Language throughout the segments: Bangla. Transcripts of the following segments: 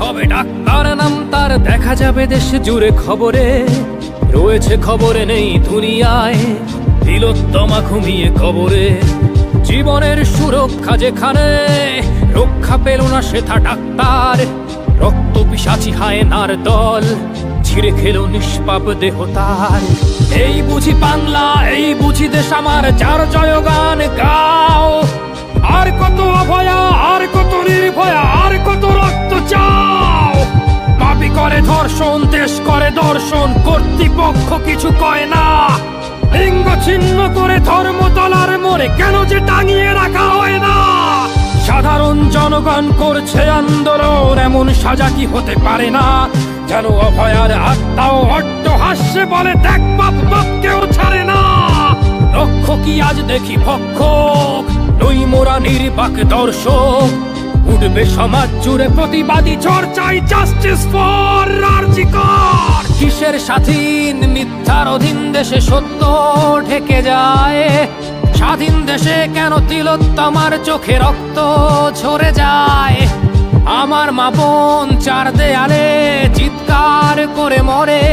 হবে ডাক্তার নাম তার, দেখা যাবে দেশ জুড়ে খবরে, রয়েছে খবরে নেই দুনিয়ায় তিলোত্তমা ঘুমিয়ে কবরে। জীবনের সুরক্ষা যেখানে, রক্ষা পেল না সেথা ডাক্তার, রক্ত পিশাচি হায়নার দল ছিঁড়ে খেলো নিষ্পাপ দেহ তার। এই বুঝি বাংলা, এই বুঝি দেশ আমার, যার জয়গান গাও। আর কত অভয়া, আর কত নির্ভয়া, আর কত রক্ত চাও। পাপী করে ধর্ষণ, দেশ করে দর্শন, কর্তৃপক্ষ কিছু কয় না। লিঙ্গ ছিন্ন করে ধর্মতলার মোড়ে কেন যে টাঙিয়ে রাখা হয় না। সাধারণ জনগণ করছে আন্দোলন, এমন সাজা কি হতে পারে না। যেন অভয়ার আত্মাও অট্ট হাস্যে বলে, দেখ বাপ বাপকেও ছাড়ে না। রক্ষকই আজ দেখি ভক্ষক, নই মোরা নির্বাক দর্শক। উঠবে সমাজ জুড়ে প্রতিবাদী চর্চায়, জাস্টিস ফর আরজি কর। কিসের স্বাধীন, মিথ্যার অধীন দেশে সত্য ঢেকে যায়। স্বাধীন দেশে কেন তিলোত্তমার চোখে রক্ত ঝরে যায়। আমার মা বোন চার দেয়ালে চিৎকার করে মরে,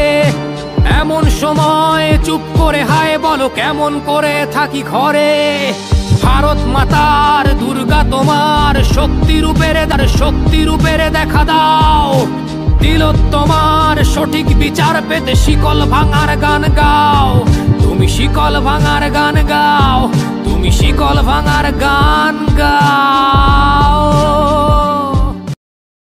এমন সময় চুপ করে হায় বলো কেমন করে থাকি ঘরে। ভারত মাতার, দুর্গা তোমার শক্তি রূপেরে দেখা দাও। তিলোত্তমার সঠিক বিচার পেতে শিকল ভাঙার গান গাও। তুমি শিকল ভাঙার গান গাও, তুমি শিকল ভাঙার গান গাও।